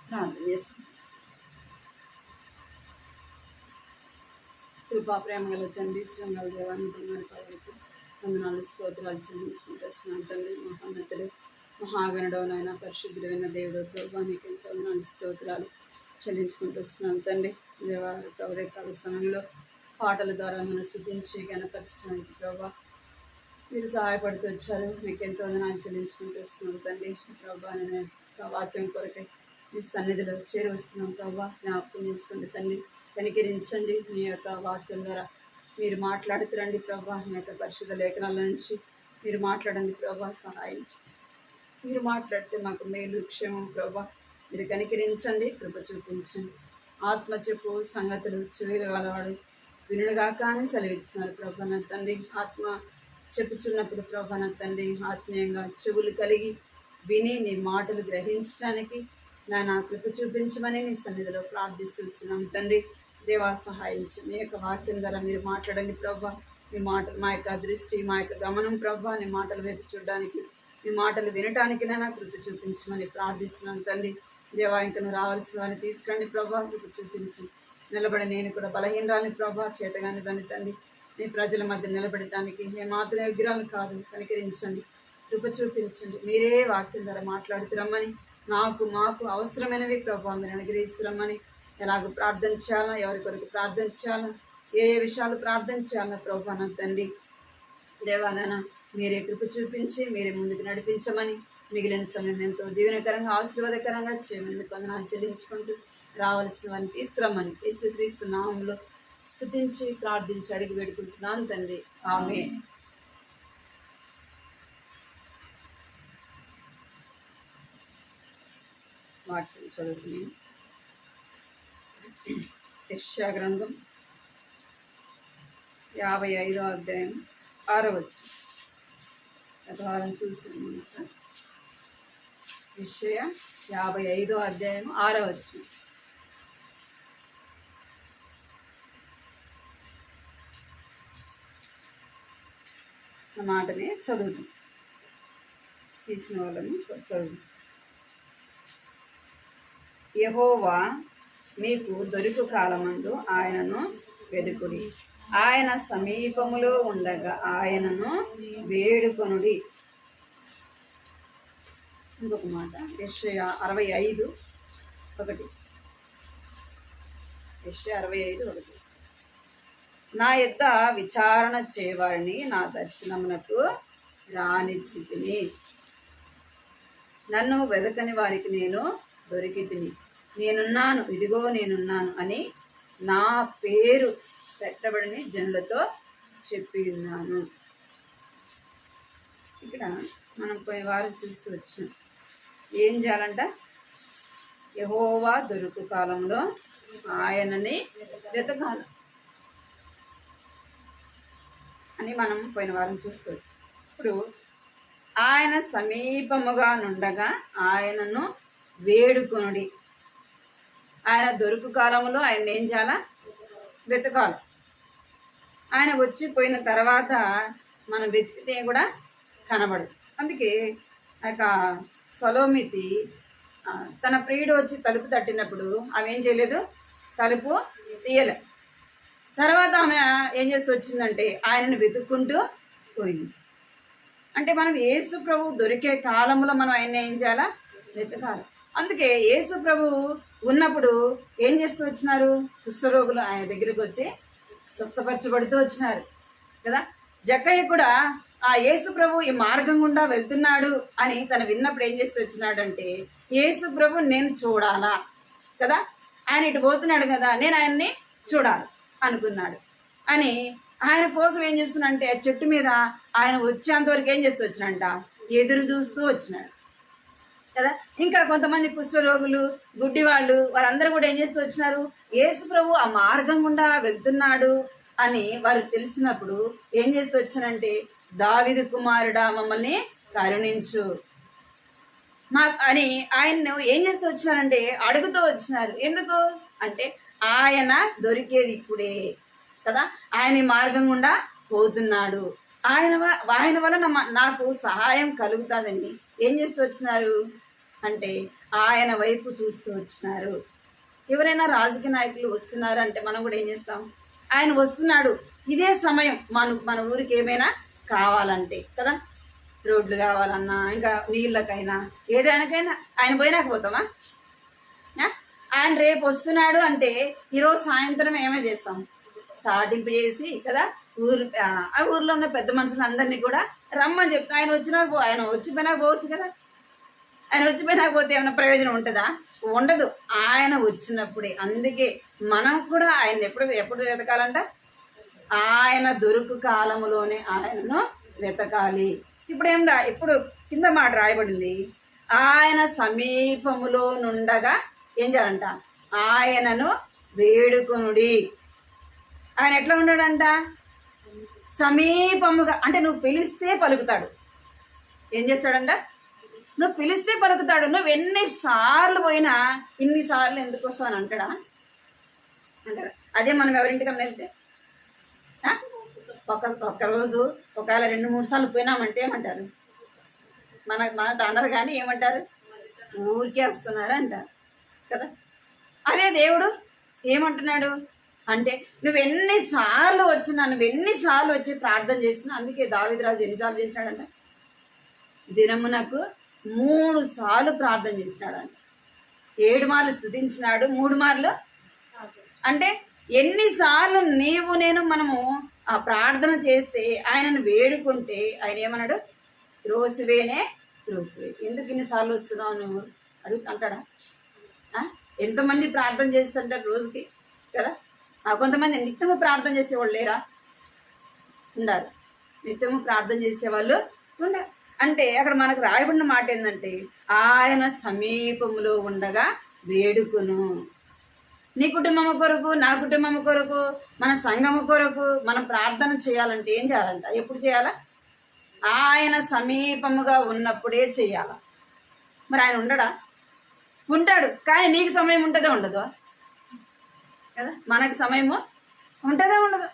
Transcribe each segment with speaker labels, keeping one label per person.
Speaker 1: ప్రార్థన చేసుకుంటాం. కృపా ప్రేమ గల తండ్రి, చిరంగల దేవానికి మరి పదవికి వందనాలు స్తోత్రాలు చెల్లించుకుంటున్నాను తండ్రి. మహోన్నతుడు మహాగణుడవనైనా పరిశుద్ధుడైన దేవుడు ప్రభా నీకు ఎంతో వందనాలు స్తోత్రాలు చెల్లించుకుంటూ వస్తున్నాను తండ్రి. దేవా ఉదయకాల సమయంలో పాటల ద్వారా మనం స్థుతించి గణపరచడానికి ప్రభా మీరు సహాయపడుతూ వచ్చారు. మీకు ఎంతో వందనాలు చెల్లించుకుంటూ వస్తున్నాను తండ్రి. ప్రభా నేను వాక్యం కొరకై మీ సన్నిధిలో చేరి వస్తున్నాం ప్రభా. జ్ఞాపకం చేసుకోండి తండ్రి, కనికరించండి. మీ యొక్క వాక్యం ద్వారా మీరు మాట్లాడుతురండి ప్రభా. మీ యొక్క పరిశుద్ధ లేఖనాల నుంచి మీరు మాట్లాడండి ప్రభా. సహాయించండి. మీరు మాట్లాడితే మాకు మేలు క్షేమం ప్రభా. మీరు కనికరించండి, కృప చూపించండి. ఆత్మ చెప్పు సంగతులు చెవిగలవాడు వినుడుగా కానీ సెలవిస్తున్నారు ప్రభా నా తండ్రి. ఆత్మ చెప్పుచున్నప్పుడు ప్రభా నా తండ్రి ఆత్మీయంగా చెవులు కలిగి విని నీ మాటలు గ్రహించడానికి నా కృప చూపించమని నీ సన్నిధిలో ప్రార్థిస్తున్నాం తండ్రి. దేవా సహాయించు. మీ యొక్క వాక్యం ద్వారా మీరు మాట్లాడండి ప్రభా. మీ మాటలు మా యొక్క దృష్టి మా యొక్క గమనం ప్రభా నీ మాటలు వైపు చూడడానికి మీ మాటలు వినటానికి నా కృప చూపించమని ప్రార్థిస్తున్నాను తండ్రి. దేవా ఇంకా నువ్వు రావాల్సిన వారిని తీసుకురండి ప్రభా. కృప చూపించి నిలబడి నేను కూడా బలహీనరాలని ప్రభా, చేతగాని దాన్ని తండ్రి మీ ప్రజల మధ్య నిలబడటానికి ఏమాత్రం విగ్రహాలు కాదు. కనికరించండి, కృప చూపించండి. మీరే వాక్యం ద్వారా మాట్లాడుతురమ్మని మాకు అవసరమైనవి ప్రభా మీరు అనుగ్రహిస్తురమ్మని. ఎలాగో ప్రార్థన చేయాలా, ఎవరి కొరకు ప్రార్థన చేయాలా, ఏ విషయాలు ప్రార్థన చేయాలా ప్రభా నా తండ్రి. దేవాలన మీరే కృప చూపించి మీరే ముందుకు నడిపించమని, మిగిలిన సమయం ఎంతో దీవెనకరంగా ఆశీర్వాదకరంగా చేయమని మీకు వందనాలు చెల్లించుకుంటూ రావాల్సిన వారిని తీసుకురమ్మని యేసుక్రీస్తు నామములో స్తుతించి ప్రార్థించి అడిగి వేడుకుంటున్నాను తండ్రి. ఆమేన్. వాక్యం చదువుతున్నాను. యెషయా గ్రంథం 55వ అధ్యాయం 6వ వచనం. గత వారం చూసాము. యెషయా 55వ అధ్యాయం 6వ వచనం. ఆ మాటని చదువుతాం. తీసిన వాళ్ళని చదువు. యెహోవా మీకు దొరికి కాలమందు ఆయనను వెదుకుడి, ఆయన సమీపములో ఉండగా ఆయనను వేడుకొనుడి. ఇంకొక మాట యెషయా 65:1. యెషయా 65:1. నా యొద్ద విచారణ చేయవారిని నా దర్శనమునకు రానిచ్చితిని, నన్ను వెదకని వారికి నేను దొరికితిని. నేనున్నాను, ఇదిగో నేనున్నాను అని నా పేరు పెట్టబడిని జనులతో చెప్పి ఉన్నాను. ఇక్కడ మనం పోయిన వారం చూస్తూ వచ్చినాం. ఏం చేయాలంట? యెహోవా దొరుకు కాలంలో ఆయనని వెతకాలి అని మనం పోయిన వారం చూసుకోవచ్చు. ఇప్పుడు ఆయన సమీపముగా నుండగా ఆయనను వేడుకొనుడి. ఆయన దొరుకు కాలంలో ఆయన ఏం చేయాలా? వెతకాలి. ఆయన వచ్చిపోయిన తర్వాత మనం వెతికితే కూడా కనబడదు. అందుకే ఆ యొక్క సొలొమితి తన ప్రియుడు వచ్చి తలుపు తట్టినప్పుడు ఆమె ఏం చేయలేదు, తలుపు తీయలే. తర్వాత ఆమె ఏం చేస్తూ వచ్చిందంటే ఆయనను వెతుక్కుంటూ పోయింది. అంటే మనం యేసు ప్రభు దొరికే కాలంలో మనం ఆయన ఏం చేయాలా? వెతకాలి. అందుకే యేసు ప్రభు ఉన్నప్పుడు ఏం చేస్తూ వచ్చినారు? కుష్ఠరోగులు ఆయన దగ్గరికి వచ్చి స్వస్థపరచబడుతూ వచ్చినారు కదా. జక్కయ్య కూడా ఆ యేసు ప్రభు ఈ మార్గం గుండా వెళ్తున్నాడు అని తను విన్నప్పుడు ఏం చేస్తూ వచ్చినాడంటే, యేసు ప్రభు నేను చూడాలా కదా, ఆయన ఇటు పోతున్నాడు కదా, నేను ఆయన్ని చూడాలి అనుకున్నాడు అని ఆయన కోసం ఏం చేస్తున్నాడంటే చెట్టు మీద ఆయన వచ్చేంతవరకు ఏం చేస్తూ వచ్చినాడంట, ఎదురు చూస్తూ వచ్చినాడు కదా. ఇంకా కొంతమంది కుష్ఠరోగులు, గుడ్డివాళ్ళు, వారందరూ కూడా ఏం చేస్తూ వచ్చినారు? యేసు ప్రభు ఆ మార్గం గుండా వెళ్తున్నాడు అని వారికి తెలిసినప్పుడు ఏం చేస్తూ వచ్చానంటే, దావీదు కుమారుడా మమ్మల్ని కరుణించు అని ఆయన్ను ఏం చేస్తూ వచ్చినారంటే అడుగుతూ వచ్చినారు. ఎందుకు అంటే ఆయన దొరికేది ఇప్పుడే కదా, ఆయన మార్గం గుండా పోతున్నాడు, ఆయన వలన నాకు సహాయం కలుగుతుందని ఏం చేస్తూ వచ్చినారు అంటే ఆయన వైపు చూస్తూ వచ్చినారు. ఎవరైనా రాజకీయ నాయకులు వస్తున్నారు అంటే మనం కూడా ఏం చేస్తాం, ఆయన వస్తున్నాడు, ఇదే సమయం మన ఊరికి ఏమైనా కావాలంటే కదా, రోడ్లు కావాలన్నా ఇంకా నీళ్ళకైనా ఏదైనాకైనా ఆయన పోయినాక పోతామా? ఆయన రేపు వస్తున్నాడు అంటే ఈరోజు సాయంత్రం ఏమే చేస్తాం, సాటింపు చేసి కదా ఆ ఊర్లో ఉన్న పెద్ద మనుషులు అందరినీ కూడా రమ్మని చెప్తాం. ఆయన వచ్చిపోయినాక పోవచ్చు కదా. ఆయన వచ్చిపోయినాక పోతే ఏమైనా ప్రయోజనం ఉంటుందా? ఉండదు. ఆయన వచ్చినప్పుడే. అందుకే మనం కూడా ఆయన ఎప్పుడు వెతకాలంట, ఆయన దొరుకు కాలములోనే ఆయనను వెతకాలి. ఇప్పుడు కింద మాట రాయబడింది, ఆయన సమీపములో నుండగా ఏం చేయాలంట, ఆయనను వేడుకొనుడి. ఆయన ఎట్లా ఉన్నాడంట, సమీపముగా. అంటే నువ్వు పిలిస్తే పలుకుతాడు. ఏం చేస్తాడంట, నువ్వు పిలిస్తే పలుకుతాడు. నువ్వు ఎన్నిసార్లు పోయినా ఇన్నిసార్లు ఎందుకు వస్తావు అని అంటాడా? అదే మనం ఎవరింటికన్నా వెళ్తే ఒక్కరోజు ఒకవేళ 2-3 సార్లు పోయినామంటే ఏమంటారు, మన అన్నారు కానీ ఏమంటారు, ఊరికే వస్తున్నారు అంటారు కదా. అదే దేవుడు ఏమంటున్నాడు అంటే, నువ్వు ఎన్నిసార్లు వచ్చి ప్రార్థన చేసినా. అందుకే దావీదు రాజు ఎన్నిసార్లు చేసినాడంట, దినమునకు 3 సార్లు ప్రార్థన చేసినాడంట. 7 మార్లు స్తుతించినాడు, 3 మార్లు. అంటే ఎన్నిసార్లు మనము ఆ ప్రార్థన చేస్తే, ఆయనను వేడుకుంటే ఆయన ఏమన్నాడు, త్రోసివేనే త్రోసివే. ఎందుకు ఇన్నిసార్లు వస్తున్నావు నువ్వు అంటాడా? ఎంతమంది ప్రార్థన చేస్తుంటారు రోజుకి కదా. కొంతమంది నిత్యము ప్రార్థన చేసేవాళ్ళు లేరా? ఉండాలి. నిత్యము ప్రార్థన చేసేవాళ్ళు ఉండాలి. అంటే అక్కడ మనకు రాయబడిన మాట ఏంటంటే, ఆయన సమీపంలో ఉండగా వేడుకును. నీ కుటుంబము కొరకు, నా కుటుంబము కొరకు, మన సంఘము కొరకు మనం ప్రార్థన చేయాలంటే ఏం చేయాలంట, ఎప్పుడు చేయాలా? ఆయన సమీపముగా ఉన్నప్పుడే చేయాల. మరి ఆయన ఉండడా? ఉంటాడు. కానీ నీకు సమయం ఉంటుందో ఉండదు కదా. మనకి సమయము ఉంటుందో ఉండదు.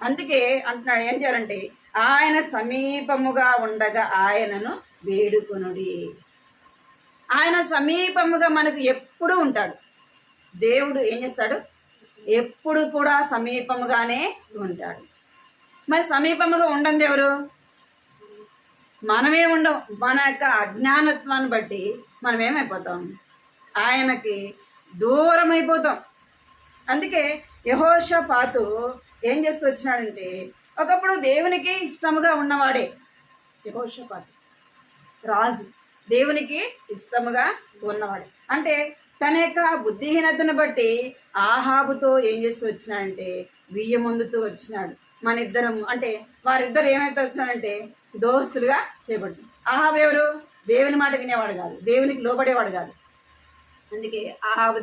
Speaker 1: అందుకే అంటున్నాడు, ఏం చేయాలంటే ఆయన సమీపముగా ఉండగా ఆయనను వేడుకొనుడి. ఆయన సమీపముగా మనకు ఎప్పుడు ఉంటాడు. దేవుడు ఏం చేస్తాడు, ఎప్పుడు కూడా సమీపముగానే ఉంటాడు. మరి సమీపముగా ఉండండి ఎవరు? మనమే ఉండవు. మన యొక్క అజ్ఞానత్వాన్ని బట్టి మనం ఏమైపోతాం, ఆయనకి దూరం అయిపోతాం. అందుకే యెహోషాపాతు ఏం చేస్తూ వచ్చినాడంటే, ఒకప్పుడు దేవునికి ఇష్టముగా ఉన్నవాడే యెహోషాపాతు రాజు, దేవునికి ఇష్టముగా ఉన్నవాడే. అంటే తన యొక్క బుద్ధిహీనతను బట్టి ఆహాబుతో ఏం చేస్తూ వచ్చినాడంటే వియ్యమొందుతూ వచ్చినాడు. మన ఇద్దరము అంటే వారిద్దరు ఏమైతే వచ్చినాడంటే దోస్తులుగా చేపట్టు. ఆహాబు ఎవరు? దేవుని మాట వినేవాడు కాదు, దేవునికి లోబడేవాడు కాదు. అందుకే ఆహాబు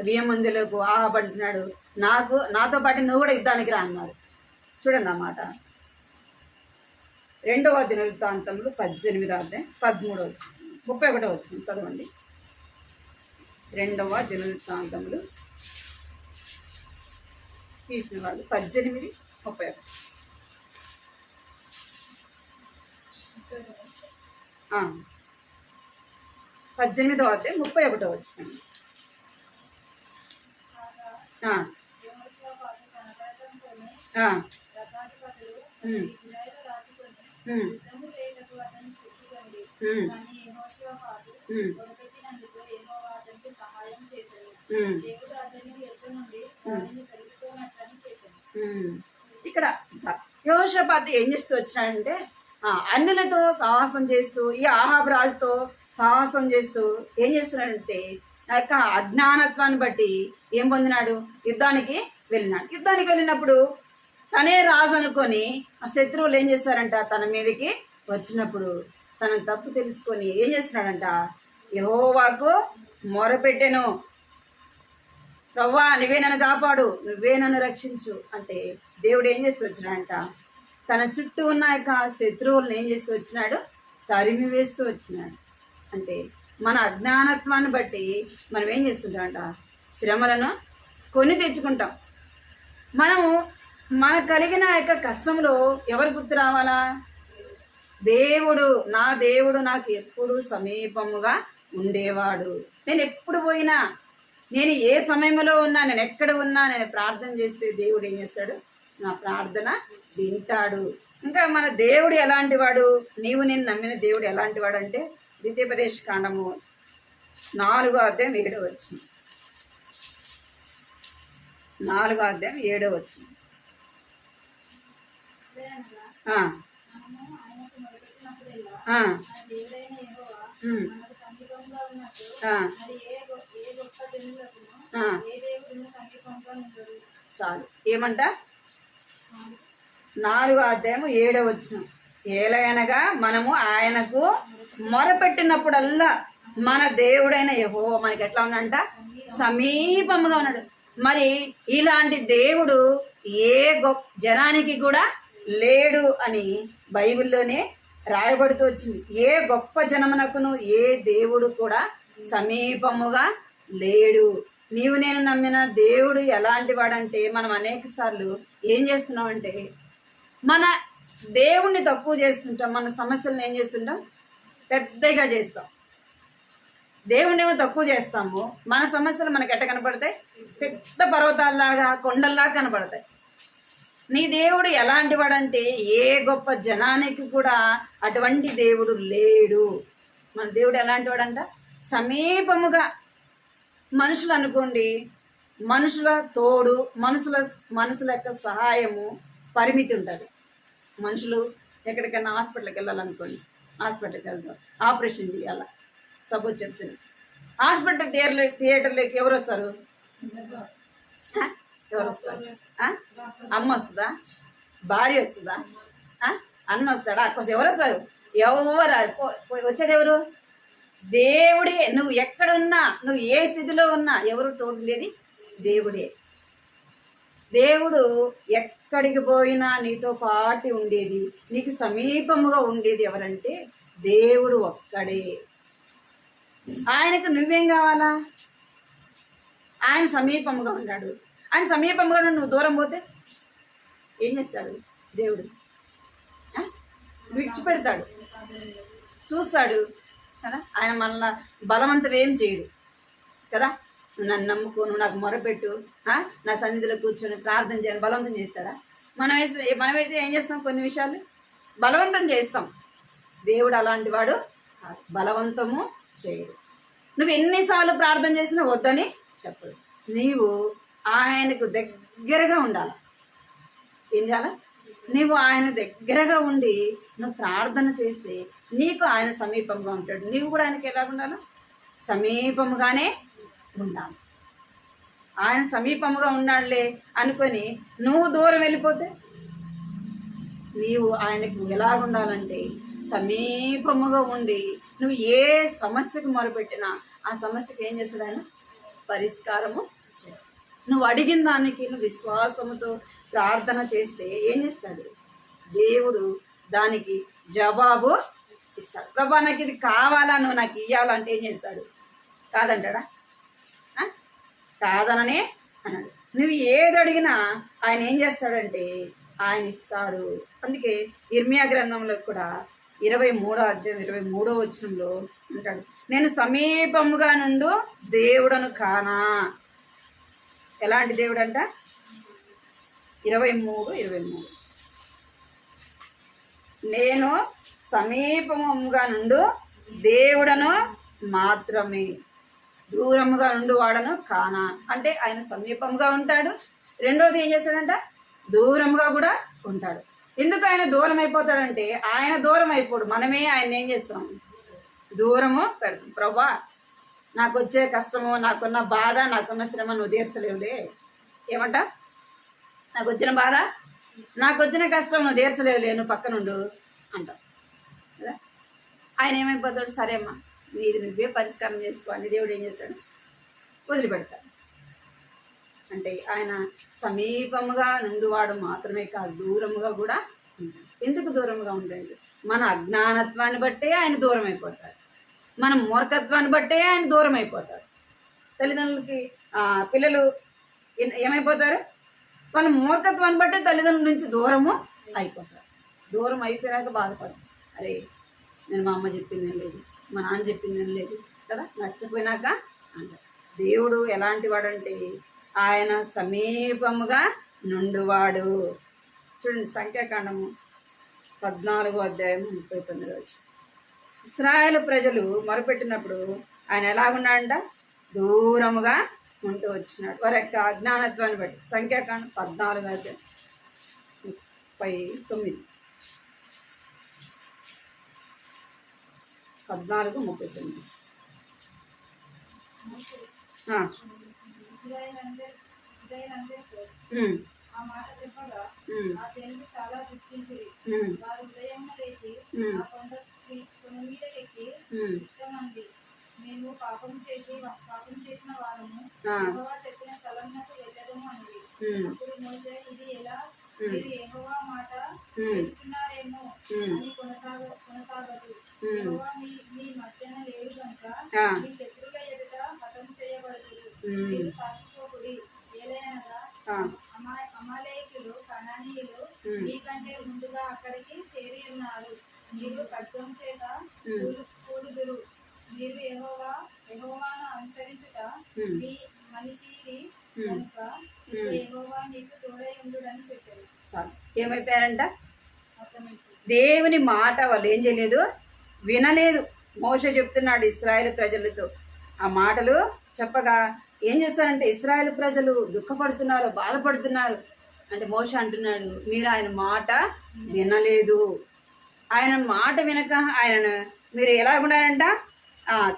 Speaker 1: వియ్యమొందులకు ఆహాబు అంటున్నాడు, నాతో పాటు నువ్వు కూడా యుద్ధానికి రా అన్నాడు. చూడండి ఆ మాట 2వ దినవృత్తాంతములు 18వ అధ్యాయం 13వ వచనం 31వ వచనం చదవండి. 2వ దినవృత్తాంతములు తీసిన వాళ్ళు 18:31. 18వ అధ్యాయం 31వ వచనం. ఇక్కడ యెహోషాపాతు ఏం చేస్తూ వచ్చినాడంటే, అన్యులతో సాహసం చేస్తూ, ఈ ఆహాబు రాజుతో సాహసం చేస్తూ ఏం చేస్తున్నాడంటే, ఆ యొక్క అజ్ఞానత్వాన్ని బట్టి ఏం పొందినాడు, యుద్ధానికి వెళ్ళినాడు. యుద్ధానికి వెళ్ళినప్పుడు తనే రాజు అనుకొని ఆ శత్రువులు ఏం చేస్తారంట, తన మీదకి వచ్చినప్పుడు తన తప్పు తెలుసుకొని ఏం చేస్తున్నాడంట, యెహోవాకు మొరపెట్టెను, ప్రవ్వా నువ్వే నన్ను కాపాడు, నువ్వే నన్ను రక్షించు అంటే దేవుడు ఏం చేస్తూ వచ్చినాడంట, తన చుట్టూ ఉన్న యొక్క శత్రువులను ఏం చేస్తూ వచ్చినాడు, తరిమి వేస్తూ వచ్చినాడు. అంటే మన అజ్ఞానత్వాన్ని బట్టి మనం ఏం చేస్తుంటామంట, శ్రమలను కొని తెచ్చుకుంటాం. మనము మనకు కలిగిన యొక్క కష్టంలో ఎవరు గుర్తు రావాలా? దేవుడు, నా దేవుడు నాకు ఎప్పుడు సమీపముగా ఉండేవాడు. నేను ఎప్పుడు పోయినా, నేను ఏ సమయంలో ఉన్నా, నేను ఎక్కడ ఉన్నా, నేను ప్రార్థన చేస్తే దేవుడు ఏం చేస్తాడు? నా ప్రార్థన వింటాడు. ఇంకా మన దేవుడు ఎలాంటి వాడు? నీవు నేను నమ్మిన దేవుడు ఎలాంటి వాడు అంటే ద్వితీయోపదేశ కాండము 4వ అధ్యాయం 7వ వచనం. 4వ అధ్యాయం 7వ వచనం. చాలు. ఏమంట? 4వ అధ్యాయం 7వ వచనం. ఏలయనగా మనము ఆయనకు మొరపెట్టినప్పుడల్లా మన దేవుడైన యెహోవా మనకి ఎట్లా ఉన్నాడంట? సమీపముగా ఉన్నాడు. మరి ఇలాంటి దేవుడు ఏ గొప్ప జనానికి కూడా లేడు అని బైబిల్లోనే రాయబడుతూ వచ్చింది. ఏ గొప్ప జనమునకును ఏ దేవుడు కూడా సమీపముగా లేడు. నీవు నేను నమ్మిన దేవుడు ఎలాంటి వాడంటే, మనం అనేక సార్లు ఏం చేస్తున్నాం అంటే మన దేవుణ్ణి తక్కువ చేస్తుంటాం, మన సమస్యలను ఏం చేస్తుంటాం? పెద్దగా చేస్తాం. దేవుణ్ణి ఏమో తక్కువ చేస్తాము, మన సమస్యలు మనకి ఎట్ట కనపడతాయి? పెద్ద పర్వతాల్లాగా, కొండల్లాగా కనపడతాయి. నీ దేవుడు ఎలాంటి వాడంటే ఏ గొప్ప జనానికి కూడా అటువంటి దేవుడు లేడు. మన దేవుడు ఎలాంటి వాడంట? సమీపముగా. మనుషులు అనుకోండి, మనుషుల తోడు, మనుషుల యొక్క సహాయము పరిమితి ఉంటుంది. మనుషులు ఎక్కడికైనా హాస్పిటల్కి వెళ్ళాలనుకోండి, హాస్పిటల్కి వెళ్తాం, ఆపరేషన్ చేయాల సపోజ్ చెప్తుంది. హాస్పిటల్ థియేటర్లోకి ఎవరు వస్తారు? ఎవరు వస్తారు? అమ్మ వస్తుందా? భార్య వస్తుందా? అన్న వస్తాడా? ఎవరు వస్తారు? ఎవరు వచ్చేది? ఎవరు? దేవుడే. నువ్వు ఎక్కడున్నా, నువ్వు ఏ స్థితిలో ఉన్నా ఎవరు తోడులేది? దేవుడే. దేవుడు ఎక్కడికి పోయినా నీతో పాటు ఉండేది, నీకు సమీపముగా ఉండేది ఎవరంటే దేవుడు ఒక్కడే. ఆయనకు నువ్వేం కావాలా? ఆయన సమీపముగా ఉన్నాడు. ఆయన సమీపంగా నువ్వు దూరం పోతే ఏం చేస్తాడు? దేవుడు విడిచిపెడతాడు, చూస్తాడు కదా. ఆయన మనల్ని బలవంతం ఏం చేయడు కదా. నువ్వు నన్ను నమ్ముకో, నువ్వు నాకు మొరపెట్టు, నా సన్నిధిలో కూర్చొని ప్రార్థన చేయని బలవంతం చేస్తాడా? మనమైతే ఏం చేస్తాం? కొన్ని విషయాలు బలవంతం చేస్తాం. దేవుడు అలాంటి వాడు బలవంతము చేయడు. నువ్వు ఎన్నిసార్లు ప్రార్థన చేసినా వద్దని చెప్పడు. నీవు ఆయనకు దగ్గరగా ఉండాలి. ఏం చేయాలి? నీవు ఆయన దగ్గరగా ఉండి నువ్వు ప్రార్థన చేస్తే నీకు ఆయన సమీపంగా ఉంటాడు. నీవు కూడా ఆయనకి ఎలా ఉండాలి? సమీపముగానే ఉండాలి. ఆయన సమీపముగా ఉన్నాడులే అనుకొని నువ్వు దూరం వెళ్ళిపోతే, నీవు ఆయనకు ఎలా ఉండాలంటే సమీపముగా ఉండి నువ్వు ఏ సమస్యకు మొరపెట్టినా ఆ సమస్యకు ఏం చేస్తాడు? ఆయన పరిష్కారము చేస్తాడు. నువ్వు అడిగిన దానికి నువ్వు విశ్వాసముతో ప్రార్థన చేస్తే ఏం చేస్తాడు? దేవుడు దానికి జవాబు ఇస్తాడు. ప్రభా నాకు ఇది కావాలా, నువ్వు నాకు ఇవ్వాలంటే ఏం చేస్తాడు? కాదంటాడా? కాదననే అన్నాడు. నువ్వు ఏది అడిగినా ఆయన ఏం చేస్తాడంటే ఆయన ఇస్తాడు. అందుకే ఇర్మియా గ్రంథంలో కూడా 23వ అధ్యాయం 23వ వచనంలో అంటాడు, నేను సమీపముగా నుండు దేవుడను కానా. ఎలాంటి దేవుడు అంట? 23 నేను సమీపముగా నుండు దేవుడను మాత్రమే, దూరముగా నుండి వాడను కానా. అంటే ఆయన సమీపంగా ఉంటాడు, రెండోది ఏం చేస్తాడంట? దూరంగా కూడా ఉంటాడు. ఎందుకు ఆయన దూరం అయిపోతాడంటే ఆయన దూరం అయిపోడు, మనమే ఆయన ఏం చేస్తాం? దూరము పెడతాం. ప్రభా నాకు వచ్చే కష్టము, నాకున్న బాధ, నాకున్న శ్రమ నువ్వు తీర్చలేవులే. ఏమంట? నాకు వచ్చిన బాధ, నాకు వచ్చిన కష్టం నువ్వు తీర్చలేవులే, నువ్వు పక్కనుండు అంటావు కదా. ఆయన ఏమైపోతాడు? సరే అమ్మా నీది నువ్వే పరిష్కారం చేసుకోవాలి. దేవుడు ఏం చేస్తాడు? వదిలిపెడతాడు. అంటే ఆయన సమీపముగా నుండివాడు మాత్రమే కాదు, దూరముగా కూడా ఉంటాడు. ఎందుకు దూరంగా ఉంటాడు? మన అజ్ఞానత్వాన్ని బట్టే ఆయన దూరం అయిపోతాడు, మన మూర్ఖత్వాన్ని బట్టే ఆయన దూరం అయిపోతాడు. తల్లిదండ్రులకి పిల్లలు ఏమైపోతారు? వాళ్ళ మూర్ఖత్వాన్ని బట్టే తల్లిదండ్రుల నుంచి దూరము అయిపోతారు. దూరం అయిపోయాక బాధపడతారు. అరే నేను మా అమ్మ చెప్పింది లేదు, మా నాన్న చెప్పింది లేదు, కదా, నష్టపోయినాక అంటాడు. దేవుడు ఎలాంటి వాడంటే ఆయన సమీపముగా నుండువాడు. చూడండి, సంఖ్యాకాండము 14:39. ఇశ్రాయేలు ప్రజలు మొరపెట్టినప్పుడు ఆయన ఎలాగున్నాడంట? దూరముగా ఉంటూ వచ్చినాడు వారి యొక్క అజ్ఞానత్వాన్ని బట్టి. సంఖ్యాకాండం 14:39. 14:39.
Speaker 2: ఆ మాట చెప్పగా ఆ జనులు చాలా దుఃఖించిరి. వారు ఉదయమున లేచి ఆ కొండ మీదకెక్కి చిత్తమంది, మేము పాపం చేసిన వారము యెహోవా చెప్పిన స్థలమునకు వెళ్ళదము అన్నది. అప్పుడు మోషే, ఇది ఎలా? మీరు యెహోవా మాట వినుచున్నారేమో అని కొనసాగదు. యెహోవా మీ మధ్యన లేడు గనుక మీ శత్రువుల ఎదుట హతం చేయబడుదురు. మీరు సాగిపోకుడి. ఏలయనగా అమాలేకులు, కనానీయులు మీకంటే ముందుగా అక్కడికి చేరి ఉన్నారు. మీరు ఖడ్గం చేత కూలుదురు. మీరు యెహోవాను అనుసరించుట మీ మనితీరి కనుక యెహోవా మీకు తోడై ఉండుడని చెప్పారు.
Speaker 1: ఏమైపోయారంట? దేవుని మాట వాళ్ళు ఏం చేయలేదు, వినలేదు. మోషే చెప్తున్నాడు ఇశ్రాయేలు ప్రజలతో. ఆ మాటలు చెప్పగా ఏం చేస్తారంటే ఇశ్రాయేలు ప్రజలు దుఃఖపడుతున్నారు, బాధపడుతున్నారు. అంటే మోషే అంటున్నాడు, మీరు ఆయన మాట వినలేదు. ఆయన మాట వినక ఆయన మీరు ఎలాగున్నారంట?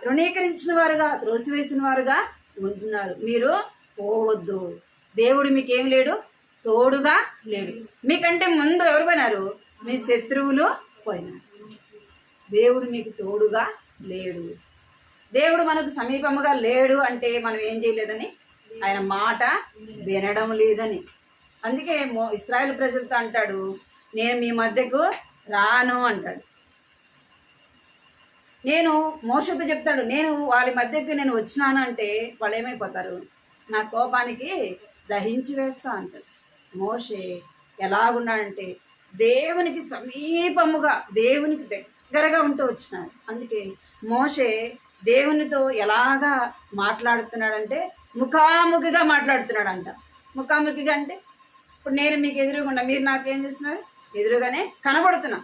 Speaker 1: తృణీకరించిన వారుగా, త్రోసివేసిన వారుగా ఉంటున్నారు. మీరు పోవద్దు. దేవుడు మీకేం లేడు, తోడుగా లేడు. మీకంటే ముందు ఎవరు పోయినారు? మీ శత్రువులు పోయినారు. దేవుడు మీకు తోడుగా లేడు. దేవుడు మనకు సమీపముగా లేడు అంటే మనం ఏం చేయలేదని, ఆయన మాట వినడం లేదని. అందుకే ఇశ్రాయేలు ప్రజలతో అంటాడు, నేను మీ మధ్యకు రాను అంటాడు. నేను మోషతో చెప్తాడు, నేను వాళ్ళ మధ్యకు నేను వచ్చినాను అంటే వాళ్ళు ఏమైపోతారు? నా కోపానికి దహించి వేస్తా అంటాడు. మోషే ఎలాగున్నాడంటే దేవునికి సమీపముగా, దేవునికి దగ్గరగా ఉంటూ వచ్చినాడు. అందుకే మోషే దేవునితో ఎలాగా మాట్లాడుతున్నాడంటే ముఖాముఖిగా మాట్లాడుతున్నాడంట. ముఖాముఖిగా అంటే ఇప్పుడు నేను మీకు ఎదురుగుండా, మీరు నాకేం చేస్తున్నారు? ఎదురుగానే కనబడుతున్నా.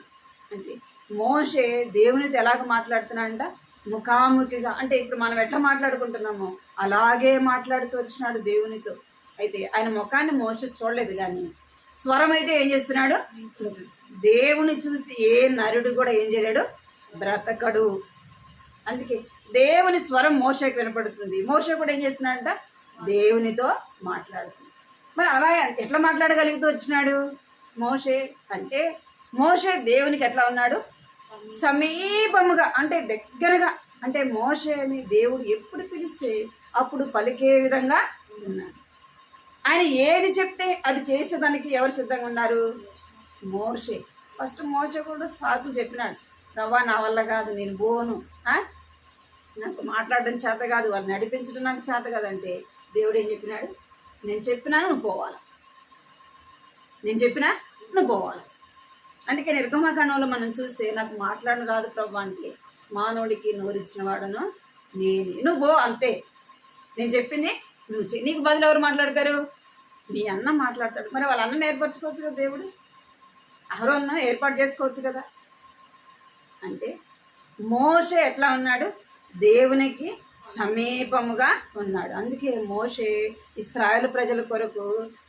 Speaker 1: అంటే మోషే దేవునితో ఎలాగ మాట్లాడుతున్నాడంట? ముఖాముఖిగా. అంటే ఇప్పుడు మనం ఎట్లా మాట్లాడుకుంటున్నామో అలాగే మాట్లాడుతూ వచ్చినాడు దేవునితో. అయితే ఆయన ముఖాన్ని మోషే చూడలేదు, కానీ స్వరం అయితే ఏం చేస్తున్నాడు? దేవుని చూసి ఏ నరుడు కూడా ఏం చేయలేడు, బ్రతకడు. అందుకే దేవుని స్వరం మోషేకి వినపడుతుంది. మోషే కూడా ఏం చేస్తున్నాడంట? దేవునితో మాట్లాడుతుంది. మరి అలా ఎట్లా మాట్లాడగలుగుతూ వచ్చినాడు మోషే అంటే? మోషే దేవునికి ఎట్లా ఉన్నాడు? సమీపముగా, అంటే దగ్గరగా. అంటే మోషేని దేవుడు ఎప్పుడు పిలిస్తే అప్పుడు పలికే విధంగా ఉన్నాడు. ఆయన ఏది చెప్తే అది చేసేదానికి ఎవరు సిద్ధంగా ఉన్నారు? మోషే. ఫస్ట్ మోషే కూడా సాకులు చెప్పినాడు, రవ్వా నా వల్ల కాదు, నేను పోను, నాకు మాట్లాడడం చేత కాదు, వాళ్ళు నడిపించడం నాకు చేత కాదంటే దేవుడు ఏం చెప్పినాడు? నేను చెప్పినా నువ్వు పోవాలి, నేను చెప్పినా నువ్వు పోవాలి. అందుకే నిర్గమకాండంలో మనం చూస్తే నాకు మాట్లాడడం రాదు ప్రభు అంటే, మానవుడికి నోరిచ్చిన వాడను నేనే, నువ్వు పో అంతే, నేను చెప్పింది నువ్వు నీకు బదులు ఎవరు మాట్లాడతారు? మీ అన్న మాట్లాడతాడు. మరి వాళ్ళ అన్నను ఏర్పరచుకోవచ్చు కదా దేవుడు, అహరోను ఏర్పాటు చేసుకోవచ్చు కదా. అంటే మోషే ఎట్లా ఉన్నాడు? దేవునికి సమీపముగా ఉన్నాడు. అందుకే మోషే ఇశ్రాయేలు ప్రజల కొరకు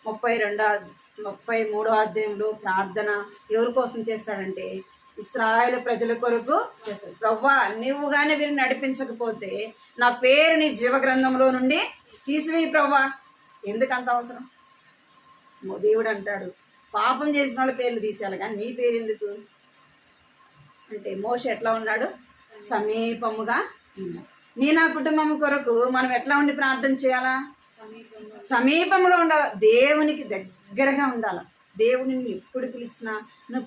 Speaker 1: 33వ అధ్యాయంలో ప్రార్థన ఎవరి కోసం చేస్తాడంటే ఇశ్రాయేలు ప్రజల కొరకు చేస్తాడు. ప్రవ్వా, నువ్వు కానీ వీరిని నడిపించకపోతే నా పేరు నీ జీవగ్రంథంలో నుండి తీసివేయి ప్రవ్వా. ఎందుకంత అవసరం? దేవుడు అంటాడు, పాపం చేసిన వాళ్ళ పేర్లు తీసేయాలి, కానీ నీ పేరు ఎందుకు అంటే మోషే ఎట్లా ఉన్నాడు? సమీపముగా ఉన్నాడు. నీ నా కుటుంబం కొరకు మనం ఎట్లా ఉండి ప్రార్థన చేయాలా? సమీపముగా ఉండాలి, దేవునికి దగ్గరగా ఉండాలి. దేవుడిని ఎప్పుడు పిలిచినా నువ్వు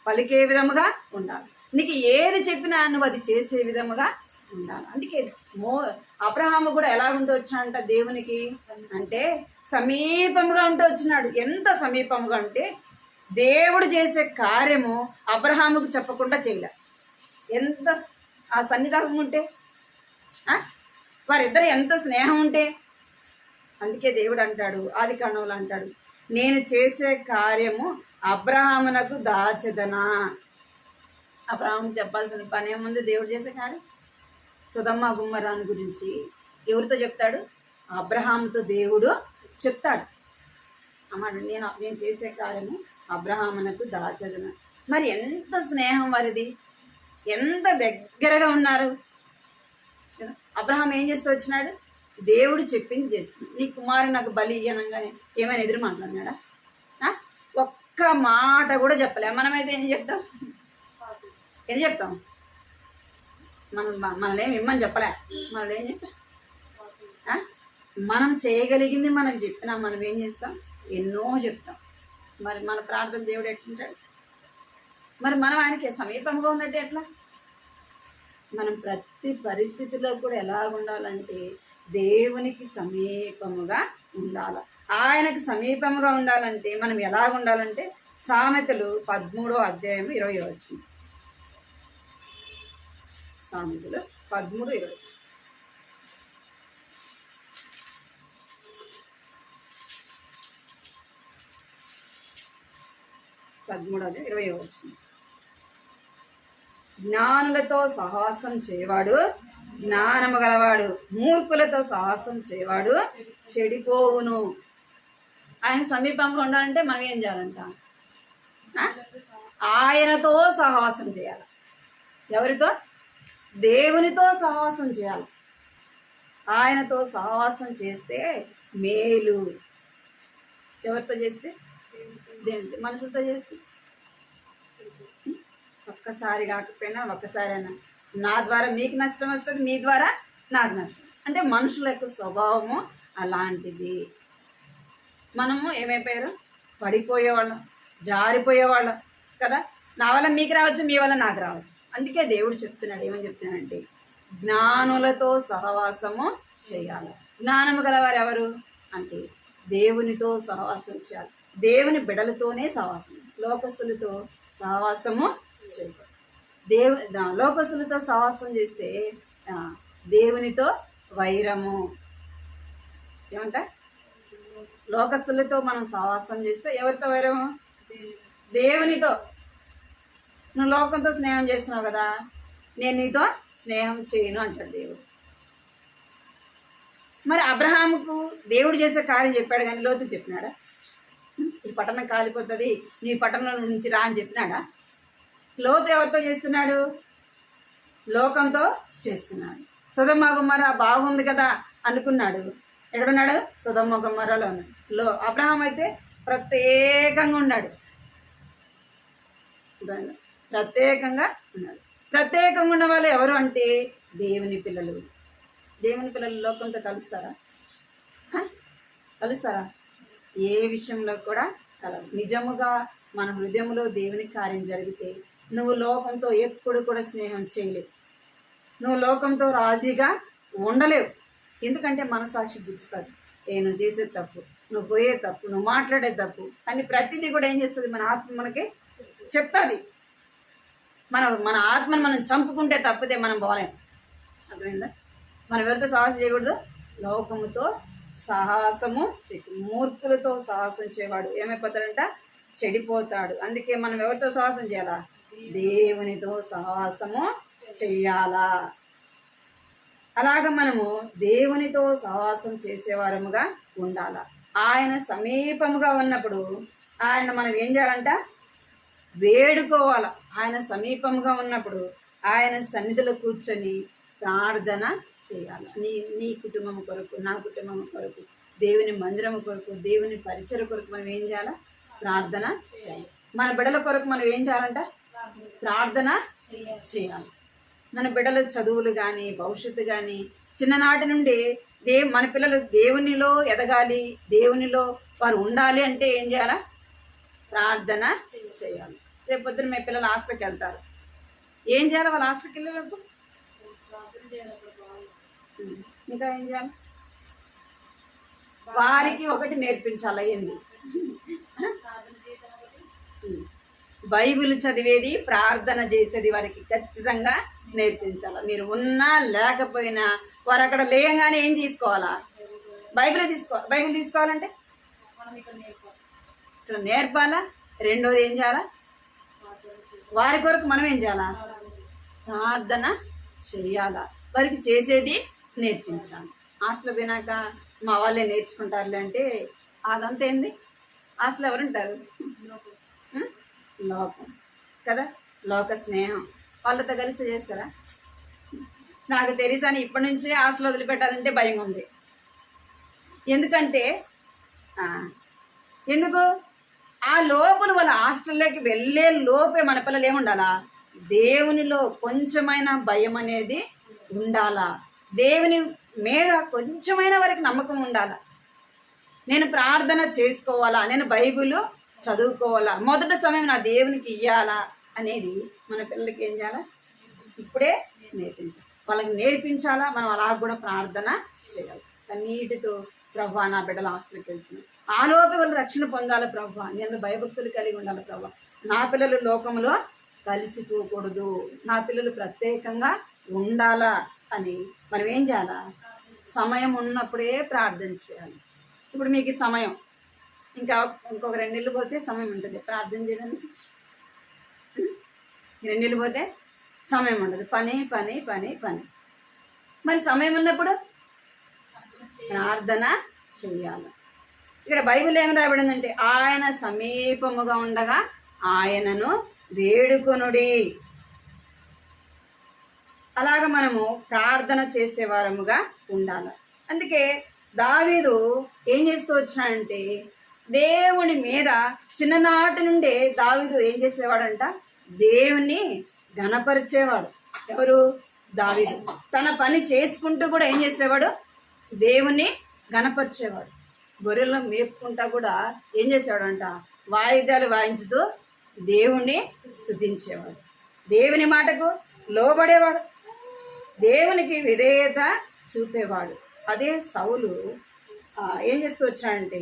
Speaker 1: పలికే విధముగా ఉండాలి. నీకు ఏది చెప్పినా నువ్వు అది చేసే విధముగా ఉండాలి. అందుకే అబ్రహాము కూడా ఎలా ఉంటూ వచ్చినాడంట దేవునికి అంటే సమీపముగా ఉంటూ వచ్చినాడు. ఎంత సమీపముగా అంటే దేవుడు చేసే కార్యము అబ్రహాముకు చెప్పకుండా చేయలే. ఎంత ఆ సన్నిధానం ఉంటే వారిద్దరు ఎంత స్నేహం ఉంటే. అందుకే దేవుడు అంటాడు, ఆది కాండంలో అంటాడు, నేను చేసే కార్యము అబ్రహామునకు దాచదనా. అబ్రహాము చెప్పాల్సిన పని ఏముంది? దేవుడు చేసే కార్యం. సొదొమ గుమ్మరాని గురించి ఎవరితో చెప్తాడు? అబ్రహాముతో దేవుడు చెప్తాడు అన్నమాట. నేను చేసే కార్యము అబ్రహామునకు దాచదనా. మరి ఎంత స్నేహం వారిది, ఎంత దగ్గరగా ఉన్నారు. అబ్రహాం ఏం చేస్తూ వచ్చినాడు? దేవుడు చెప్పింది చేస్తుంది. నీ కుమారుడు నాకు బలి ఇయ్యనంగానే ఏమైనా ఎదురు మాట్లాడినాడా? ఒక్క మాట కూడా చెప్పలే. మనమైతే ఏం చెప్తాం? ఏం చెప్తాం? మనల్ని ఏమి ఇమ్మని చెప్పలే. మనల్ని ఏం చెప్తాం? మనం చేయగలిగింది మనకు చెప్పినా మనం ఏం చేస్తాం? ఎన్నో చెప్తాం. మరి మన ప్రార్థన దేవుడు ఎట్లుంటాడు? మరి మనం ఆయనకి సమీపంగా ఉన్నట్టు ఎట్లా? మనం ప్రతి పరిస్థితిలో కూడా ఎలా ఉండాలంటే దేవునికి సమీపముగా ఉండాలి. ఆయనకు సమీపముగా ఉండాలంటే మనం ఎలా ఉండాలంటే సామెతలు 13వ అధ్యాయం 20వ వచనం. సామెతలు 13:20. జ్ఞానులతో సహవాసం చేయవాడు జ్ఞానము గలవాడు, మూర్ఖులతో సహవాసం చేయవాడు చెడిపోవును. ఆయన సమీపంగా ఉండాలంటే మనం ఏం చేయాలంట? ఆయనతో సహవాసం చేయాలి. ఎవరితో? దేవునితో సహవాసం చేయాలి. ఆయనతో సహవాసం చేస్తే మేలు. ఎవరితో చేస్తే? దేవునితో. మనసుతో చేస్తే ఒక్కసారి కాకపోయినా ఒక్కసారైనా నా ద్వారా మీకు నష్టం వస్తుంది, మీ ద్వారా నాకు నష్టం. అంటే మనుషుల యొక్క స్వభావము అలాంటిది. మనము ఏమైపోయారు? పడిపోయేవాళ్ళం, జారిపోయేవాళ్ళం కదా. నా వల్ల మీకు రావచ్చు, మీ వల్ల నాకు రావచ్చు. అందుకే దేవుడు చెప్తున్నాడు, ఏమని చెప్తున్నాడంటే జ్ఞానులతో సహవాసము చేయాలి. జ్ఞానము గలవారు ఎవరు అంటే దేవునితో సహవాసం చేయాలి. దేవుని బిడలతోనే సహవాసం, లోకస్తులతో సహవాసము చేయాలి. లోకస్తులతో సహవాసం చేస్తే దేవునితో వైరము. ఏమంట? లోకస్తులతో మనం సహవాసం చేస్తే ఎవరితో వైరము? దేవునితో. నువ్వు లోకంతో స్నేహం చేస్తున్నావు కదా, నేను నీతో స్నేహం చేయను అంటాడు దేవుడు. మరి అబ్రహాముకు దేవుడు చేసే కార్యం చెప్పాడు కానీ లోతు చెప్పినాడా? ఈ పట్టణం కాలిపోతుంది, నీ పట్టణం నుంచి రా అని చెప్పినాడా? లోతు ఎవరితో చేస్తున్నాడు? లోకంతో చేస్తున్నాడు. సొదొమ గొమొర్ర బాగుంది కదా అనుకున్నాడు. ఎక్కడున్నాడు? సొదొమ గొమొర్రలో ఉన్నాడు. అబ్రహాం అయితే ప్రత్యేకంగా ఉన్నాడు. ప్రత్యేకంగా ఉన్నాడు. ప్రత్యేకంగా ఉన్న వాళ్ళు ఎవరు అంటే దేవుని పిల్లలు. దేవుని పిల్లలు లోకంతో కలుస్తారా? కలుస్తారా? ఏ విషయంలో కూడా కలవు. నిజముగా మన హృదయంలో దేవుని కార్యం జరిగితే నువ్వు లోకంతో ఎప్పుడు కూడా స్నేహం చేయలేవు. నువ్వు లోకంతో రాజీగా ఉండలేవు. ఎందుకంటే మనసాక్షి గుర్తుతుంది. నువ్వు చేసే తప్పు, నువ్వు పోయే తప్పు, నువ్వు మాట్లాడే తప్పు అని ప్రతిదీ కూడా ఏం చేస్తుంది? మన ఆత్మ మనకి చెప్తుంది. మన ఆత్మను మనం చంపుకుంటే తప్పితే మనం పోలేం. అర్థమైందా? మనం ఎవరితో సాహసం చేయకూడదు? లోకముతో సాహసము మూర్ఖులతో సాహసం చేయవాడు ఏమైపోతాడంట? చెడిపోతాడు. అందుకే మనం ఎవరితో సాహసం చేయాలా? దేవునితో సహవాసము చెయ్యాలా. అలాగ మనము దేవునితో సహవాసం చేసేవారముగా ఉండాల. ఆయన సమీపముగా ఉన్నప్పుడు ఆయన మనం ఏం చేయాలంట? వేడుకోవాలి. ఆయన సమీపంగా ఉన్నప్పుడు ఆయన సన్నిధిలో కూర్చొని ప్రార్థన చేయాలి. నీ కుటుంబం కొరకు, నా కుటుంబం కొరకు, దేవుని మందిరం కొరకు, దేవుని పరిచయ కొరకు మనం ఏం చేయాలి? ప్రార్థన చేయాలి. మన బిడ్డల కొరకు మనం ఏం చేయాలంట? ప్రార్థన చేయాలి. మన బిడ్డల చదువులు కానీ, భవిష్యత్తు కానీ చిన్ననాటి నుండి మన పిల్లలు దేవునిలో ఎదగాలి, దేవునిలో వారు ఉండాలి అంటే ఏం చేయాలా? ప్రార్థన చేయాలి. రేపు పొద్దున మీ పిల్లలు హాస్టల్కి వెళ్తారు. ఏం చేయాలి? వాళ్ళు హాస్టల్కి వెళ్ళేటప్పుడు ఇంకా ఏం చేయాలి? వారికి ఒకటి నేర్పించాలి. ఏంది? బైబిల్ చదివేది, ప్రార్థన చేసేది వారికి ఖచ్చితంగా నేర్పించాలి. మీరు ఉన్నా లేకపోయినా వారు అక్కడ లేయంగానే ఏం తీసుకోవాలా? బైబిల్ తీసుకోవాలంటే
Speaker 2: మనం ఇక్కడ నేర్పాలి.
Speaker 1: ఇక్కడ నేర్పాలా. రెండోది ఏం చేయాలా? వారి కొరకు మనం ఏం చేయాలా? ప్రార్థన చేయాలా. వారికి చేసేది నేర్పించాలి. హాస్టల్ పోయినాక మా వాళ్ళే నేర్చుకుంటారులే అంటే అదంతా ఏంది? హాస్టల్ ఎవరుంటారు? లోకం కదా, లోక స్నేహం. వాళ్ళతో కలిసి చేస్తారా? నాకు తెలిసాని ఇప్పటి నుంచి హాస్టల్ వదిలిపెట్టాలంటే భయం ఉంది. ఎందుకంటే ఎందుకు ఆ లోపల వాళ్ళ హాస్టల్లోకి వెళ్ళే లోపే మన పిల్లలు ఏముండాలా? దేవునిలో కొంచెమైన భయం అనేది ఉండాలా. దేవుని మీద కొంచెమైన వరకు నమ్మకం ఉండాలా. నేను ప్రార్థన చేసుకోవాలా, నేను బైబిల్ చదువుకోవాలా, మొదటి సమయం నా దేవునికి ఇవ్వాలా అనేది మన పిల్లలకి ఏం చేయాలా? ఇప్పుడే నేర్పించాలి. వాళ్ళకి నేర్పించాలా. మనం అలా కూడా ప్రార్థన చేయాలి. కన్నీటితో ప్రభా నా బిడ్డలు హాస్టల్కి వెళ్తున్నాను, ఆ లోపల వాళ్ళు రక్షణ పొందాలి ప్రభా, నేను భయభక్తులు కలిగి ఉండాలి ప్రభా, నా పిల్లలు లోకంలో కలిసిపోకూడదు, నా పిల్లలు ప్రత్యేకంగా ఉండాలా అని మనం ఏం చేయాలా? సమయం ఉన్నప్పుడే ప్రార్థన చేయాలి. ఇప్పుడు మీకు సమయం ఇంకొక 2 నెలలు పోతే సమయం ఉంటుంది ప్రార్థన చేయడానికి. 2 నెలలు పోతే సమయం ఉండదు. పని పని పని పని. మరి సమయం ఉన్నప్పుడు ప్రార్థన చెయ్యాలి. ఇక్కడ బైబిల్ ఏమి రాయబడిందంటే ఆయన సమీపముగా ఉండగా ఆయనను వేడుకొనుడి. అలాగ మనము ప్రార్థన చేసేవారముగా ఉండాలి. అందుకే దావీదు ఏం చేస్తూ వచ్చినాడంటే దేవుని మీద చిన్ననాటి నుండే దావీదు ఏం చేసేవాడంట? దేవుని ఘనపరిచేవాడు. ఎవరు? దావీదు. తన పని చేసుకుంటూ కూడా ఏం చేసేవాడు? దేవుని ఘనపరిచేవాడు. గొర్రెలను మేపుకుంటా కూడా ఏం చేసేవాడు అంట? వాయిద్యాలు వాయించుతూ దేవుణ్ణి స్తుతించేవాడు. దేవుని మాటకు లోబడేవాడు, దేవునికి విధేయత చూపేవాడు. అదే సౌలు ఏం చేస్తూ వచ్చాడంటే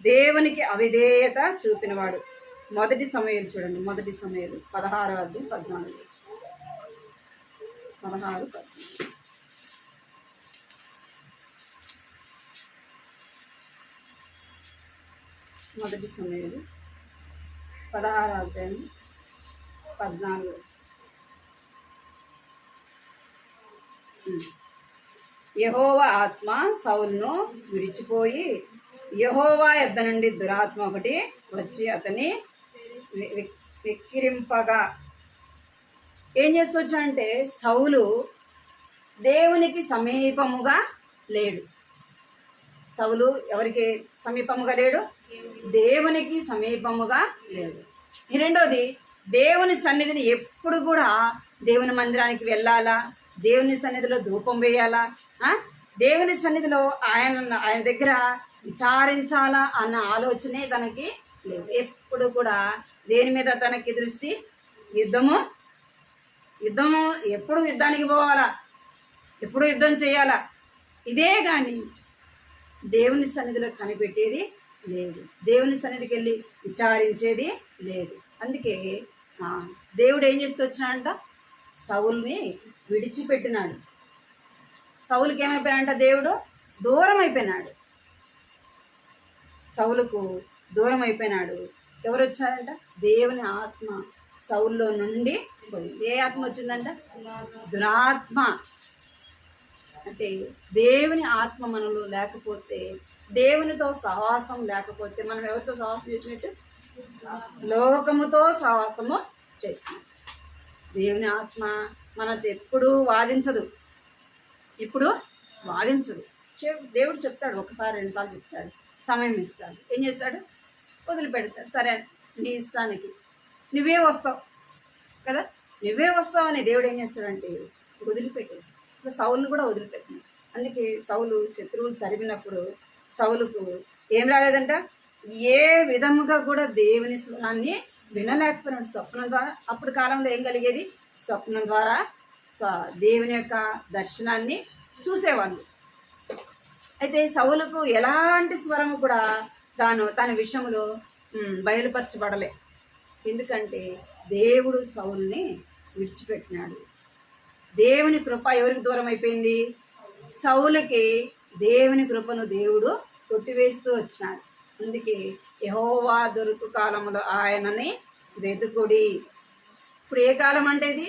Speaker 1: దేవునికి అవిధేయత చూపినవాడు. మొదటి సమయాలు చూడండి, మొదటి సమయాలు 16:14. 16:14. మొదటి సమయాలు 16:14. యెహోవా ఆత్మ సౌలును విడిచిపోయి యెహోవా యొద్ద నుండి దురాత్మ ఒకటి వచ్చి అతని వెక్కిరింపగా ఏం చేస్తూ వచ్చాడంటే సౌలు దేవునికి సమీపముగా లేడు. సౌలు ఎవరికి సమీపముగా లేడు? దేవునికి సమీపముగా లేడు. రెండోది, దేవుని సన్నిధిని ఎప్పుడు కూడా దేవుని మందిరానికి వెళ్ళాలా, దేవుని సన్నిధిలో ధూపం వేయాలా, దేవుని సన్నిధిలో ఆయన దగ్గర విచారించాలా అన్న ఆలోచనే తనకి లేదు. ఎప్పుడు కూడా దేని మీద తనకి దృష్టి? యుద్ధము. ఎప్పుడు యుద్ధానికి పోవాలా, ఎప్పుడు యుద్ధం చేయాలా, ఇదే కానీ దేవుని సన్నిధిలో కనిపెట్టేది లేదు. దేవుని సన్నిధికి వెళ్ళి విచారించేది లేదు. అందుకే దేవుడు ఏం చేస్తూ వచ్చినాడంట? సౌలుని విడిచిపెట్టినాడు. సౌలుకి ఏమైపోయాడంట? దేవుడు దూరం అయిపోయినాడు. సౌలుకు దూరం అయిపోయినాడు. ఎవరు వచ్చారంట? దేవుని ఆత్మ సౌల్లో నుండి పోయింది. ఏ ఆత్మ వచ్చిందంట? దురాత్మ. అంటే దేవుని ఆత్మ మనలో లేకపోతే, దేవునితో సహవాసం లేకపోతే మనం ఎవరితో సహవాసం చేసినట్టు? లోకముతో సహవాసము చేసినట్టు. దేవుని ఆత్మ మనతో ఎప్పుడు వాదించదు. ఇప్పుడు వాదించదు. దేవుడు చెప్తాడు, ఒకసారి 2 సార్లు చెప్తాడు, సమయం ఇస్తాడు. ఏం చేస్తాడు? వదిలిపెడతాడు. సరే నీ ఇష్టానికి నువ్వే వస్తావు కదా, నువ్వే వస్తావు అని దేవుడు ఏం చేస్తాడంటే వదిలిపెట్టేసి. ఇప్పుడు సౌలు కూడా వదిలిపెట్టినాడు. అందుకే సౌలు శత్రువులు తరిమినప్పుడు సౌలుకు ఏం రాలేదంట? ఏ విధముగా కూడా దేవుని స్వరాన్ని వినలేకపోయినాడు. స్వప్నం ద్వారా, అప్పుడు కాలంలో ఏం కలిగేది? స్వప్నం ద్వారా దేవుని యొక్క దర్శనాన్ని చూసేవాళ్ళు. అయితే సౌలుకు ఎలాంటి స్వరము కూడా తన విషయంలో బయలుపరచబడలే. ఎందుకంటే దేవుడు సౌలుని విడిచిపెట్టినాడు. దేవుని కృప ఎవరికి దూరం అయిపోయింది? సౌలుకి దేవుని కృపను దేవుడు కొట్టివేస్తూ వచ్చినాడు. అందుకే యెహోవా దొరుకు కాలంలో ఆయనని వెతుకుడి. ఇప్పుడు ఏ కాలం అంటే ఇది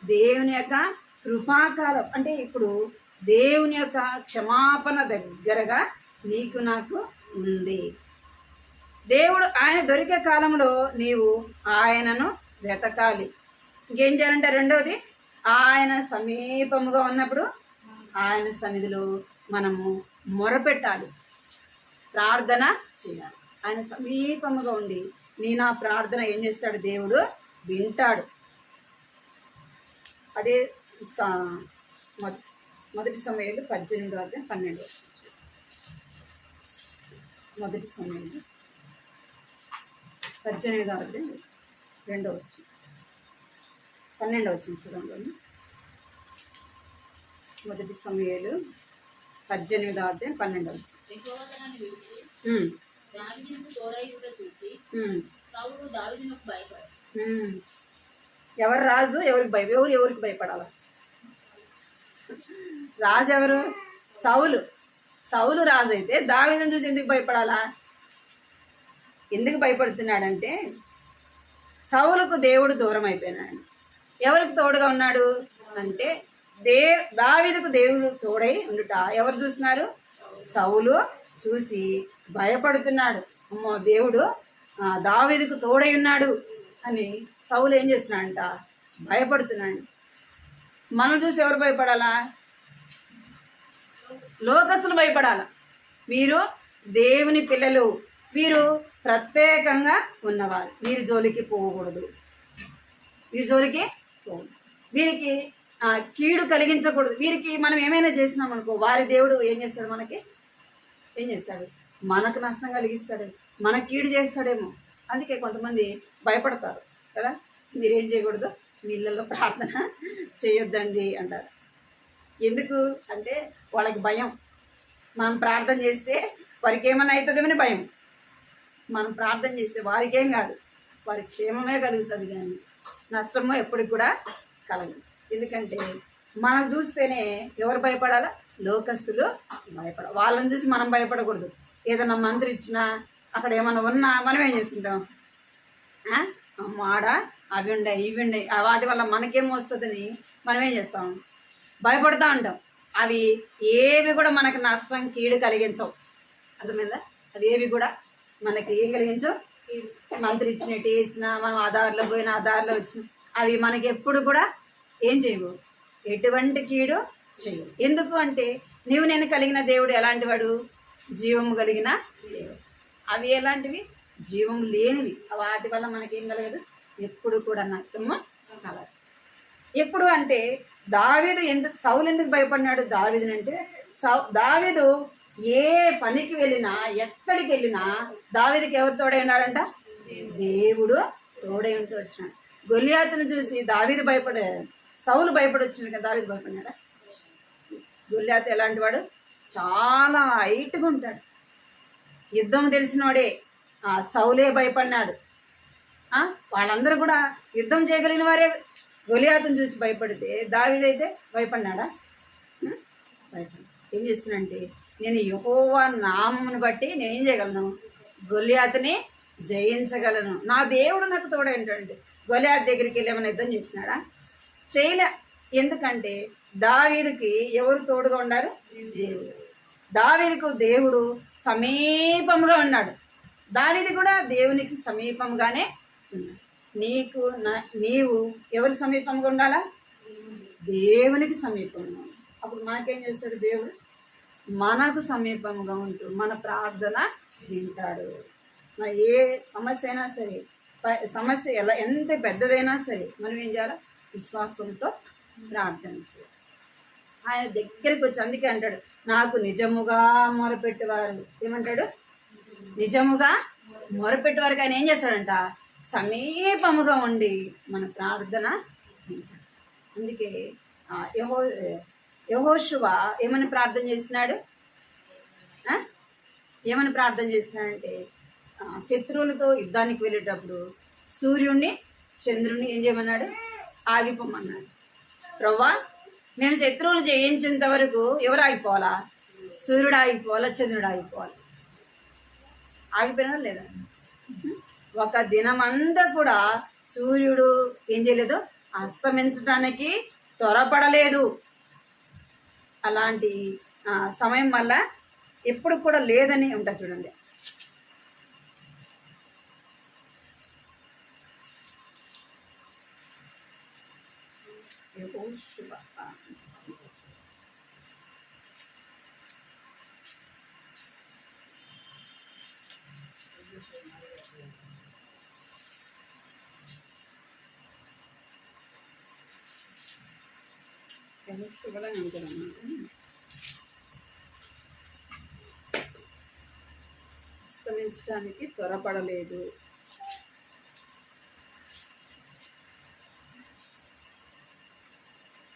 Speaker 1: దేవుని యొక్క కృపాకాలం. అంటే ఇప్పుడు దేవుని యొక్క క్షమాపణ దగ్గరగా నీకు నాకు ఉంది. దేవుడు ఆయన దొరికే కాలంలో నీవు ఆయనను వెతకాలి. ఇంకేం చేయాలంటే రెండవది, ఆయన సమీపముగా ఉన్నప్పుడు ఆయన సన్నిధిలో మనము మొరపెట్టాలి, ప్రార్థన చేయాలి. ఆయన సమీపముగా ఉండి నా ప్రార్థన ఏం చేస్తాడు, దేవుడు వింటాడు. అదే మొదటి సమయంలో 18:12. మొదటి సమయంలో 18:2 12 చూడండి. మొదటి సమయంలో 18:12.
Speaker 2: యెహోవా తనని విడిచి దావీదుకు తోడైయుట చూచి సౌలు దావీదునకు భయపడాడు.
Speaker 1: ఎవరు రాజు, ఎవరికి భయపడాలి? రాజు ఎవరు? సౌలు రాజు అయితే దావీదును చూసి ఎందుకు భయపడాలా? ఎందుకు భయపడుతున్నాడంటే సౌలుకు దేవుడు దూరం అయిపోయినాడు. ఎవరికి తోడుగా ఉన్నాడు అంటే దావీదుకు దేవుడు తోడై ఉండుట ఎవరు చూస్తున్నారు? సౌలు చూసి భయపడుతున్నాడు. అమ్మో, దేవుడు దావీదుకు తోడై ఉన్నాడు అని సౌలు ఏం చేస్తున్నాడంట, భయపడుతున్నాడు. మనం చూసి ఎవరు భయపడాలా? లోకస్తులు భయపడాలా. మీరు దేవుని పిల్లలు, వీరు ప్రత్యేకంగా ఉన్నవారు, వీరి జోలికి పోకూడదు, వీరికి కీడు కలిగించకూడదు. వీరికి మనం ఏమైనా చేసినాం అనుకో, వారి దేవుడు ఏం చేస్తాడు, ఏం చేస్తాడు, మనకు నష్టం కలిగిస్తాడు, మన కీడు చేస్తాడేమో. అందుకే కొంతమంది భయపడతారు కదా, మీరేం చేయకూడదు, మీ ఇళ్ళల్లో ప్రార్థన చేయొద్దండి అంటారు. ఎందుకు అంటే వాళ్ళకి భయం. మనం ప్రార్థన చేస్తే వారికి ఏమైనా అవుతుందేమని భయం. మనం ప్రార్థన చేస్తే వారికి ఏం కాదు, వారికి క్షేమమే కలుగుతుంది, కానీ నష్టమో ఎప్పటికి కూడా కలగదు. ఎందుకంటే మనం చూస్తేనే ఎవరు భయపడాలా? లోకస్తులు భయపడాలి. వాళ్ళని చూసి మనం భయపడకూడదు. ఏదైనా మంత్రి ఇచ్చినా, అక్కడ ఏమైనా ఉన్నా మనం ఏం చేస్తుంటాం, ఆడ అవి ఉండయి ఇవి ఉండయి, వాటి వల్ల మనకేం వస్తుందని మనం ఏం చేస్తాం, భయపడుతూ ఉంటాం. అవి ఏవి కూడా మనకు నష్టం కీడు కలిగించవు. అర్థమైందా? అవి ఏవి కూడా మనకి ఏం కలిగించవు. మంత్రి ఇచ్చినట్టు వేసినా, మనం ఆధార్లో పోయిన ఆధార్లో వచ్చిన, అవి మనకి ఎప్పుడు కూడా ఏం చేయవు, ఎటువంటి కీడు చేయవు. ఎందుకు అంటే నీవు నేను కలిగిన దేవుడు ఎలాంటి వాడు? జీవము కలిగిన దేవుడు. అవి ఎలాంటివి? జీవం లేనివి. వాటి వల్ల మనకేం కలగదు, ఎప్పుడు కూడా నష్టము కలగదు. ఎప్పుడు అంటే సౌలు ఎందుకు భయపడినాడు దావీదుని అంటే, దావీదు ఏ పనికి వెళ్ళినా, ఎక్కడికి వెళ్ళినా దావీదుకి ఎవరు తోడై ఉన్నారంట? దేవుడు తోడై ఉంటూ వచ్చినాడు. గొల్లియాతును చూసి సౌలు భయపడి వచ్చినాడు కదా, దావీదు భయపడినాడా? గొల్లియాతు ఎలాంటి వాడు? చాలా హైట్గా ఉంటాడు. యుద్ధం తెలిసినోడే. సౌలే భయపడినాడు. వాళ్ళందరూ కూడా యుద్ధం చేయగలిగిన వారే. గొలియాతును చూసి భయపడితే దావీదైతే భయపడినాడా? భయపడి ఏం చేస్తున్నానంటే, నేను యెహోవా నామమును బట్టి నేను ఏం చేయగలను, గొలియాతుని జయించగలను, నా దేవుడు నాకు తోడేంటంటే. గొలియాతు దగ్గరికి వెళ్ళి ఏమైనా యుద్ధం చేసినాడా? చేయలే. ఎందుకంటే దావీదుకి ఎవరు తోడుగా ఉన్నారు? దేవుడు. దావీదుకు దేవుడు సమీపంగా ఉన్నాడు. దావీదు కూడా దేవునికి సమీపంగానే ఉన్నాడు. నీవు ఎవరికి సమీపంగా ఉండాలా? దేవునికి సమీపంగా ఉండాలి. అప్పుడు మనకేం చేస్తాడు దేవుడు? మనకు సమీపంగా ఉంటూ మన ప్రార్థన వింటాడు. ఏ సమస్య అయినా సరే, సమస్య ఎంత పెద్దదైనా సరే మనం ఏం చేయాలి? విశ్వాసంతో ప్రార్థన చేయాలి. ఆయన దగ్గరికి వచ్చి, అందుకే అంటాడు, నాకు నిజముగా మొరపెట్టేవారు, ఏమంటాడు? నిజముగా మొరపెట్టేవారికి ఆయన ఏం చేస్తాడంట? సమీపముగా ఉండి మన ప్రార్థన వింటాడు. అందుకే యెహోషువ ఏమని ప్రార్థన చేసినాడు? ఏమని ప్రార్థన చేసినాడంటే, శత్రువులతో యుద్ధానికి వెళ్ళేటప్పుడు సూర్యుడిని చంద్రుడిని ఏం చేయమన్నాడు? ఆగిపోమన్నాడు. ప్రభువా మేము శత్రువులు జయించేంత వరకు ఎవరు ఆగిపోవాలా? సూర్యుడు ఆగిపోవాలా, చంద్రుడు ఆగిపోవాలి. ఆగిపోయినా లేదా? ఒక దినమంతా కూడా సూర్యుడు ఏం చేయలేదు, అస్తమించడానికి త్వరపడలేదు. అలాంటి సమయం వల్ల ఎప్పుడు కూడా లేదని ఉంటా చూడండి. అస్తమించడానికి త్వరపడలేదు.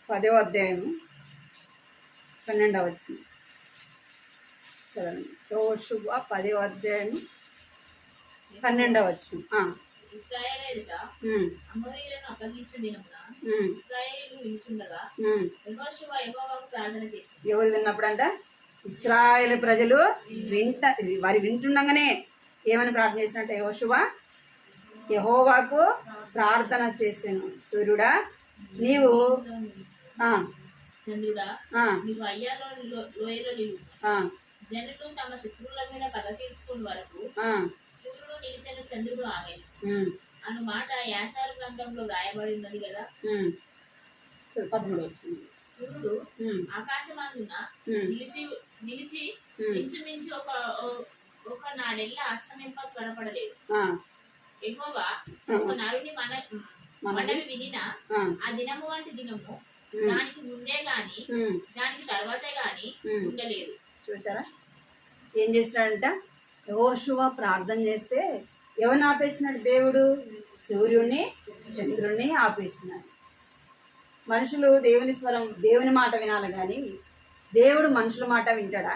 Speaker 1: పదో అధ్యాయము 12వ వచనం చదవండి. యెహోషువ 10వ అధ్యాయము 12వ వచనం.
Speaker 2: ఇశ్రాయేలీయుల అమోరీయులను అప్పగించిన దినమున ఇశ్రాయేలు వినుచుండగా యెహోషువ యెహోవాకు ప్రార్థన చేసింది.
Speaker 1: ఎవరు విన్నప్పుడంట? ఇశ్రాయేలు ప్రజలు వారి వింటుండగానే ఏమని ప్రార్థన చేసినట్టు? యెహోషువ యెహోవాకు ప్రార్థన చేసాను. సూర్యుడా నీవు,
Speaker 2: చంద్రుడా నీవు అయ్యాలో లోయలో లేవు. జనులు తమ శత్రువుల మీద పగ తీర్చుకుని వరకు సూర్యుడు నిలిచిన చంద్రుడు ఆగే అను మాట యాషారు గ్రంథంలో రాయబడి ఉన్నది కదా.
Speaker 1: 13వ వచనం.
Speaker 2: సూర్యుడు ఆకాశమందున నిలిచి ఇంచుమించు ఒక నాడెళ్ళ అస్తమింప త్వరపడలేదు. యెహోవా ఒక నరుని మనవి వినిన ఆ దినము వంటి దినము దానికి ముందే గాని దానికి తర్వాతే గాని ఉండలేదు.
Speaker 1: చూసారా ఏం చేస్తాడంట? యెహోషువ ప్రార్థన చేస్తే ఎవరిని ఆపేస్తున్నాడు? దేవుడు సూర్యుడిని, చంద్రుడిని ఆపేస్తున్నాడు. మనుషులు దేవుని స్వరం, దేవుని మాట వినాలి కానీ దేవుడు మనుషుల మాట వింటాడా?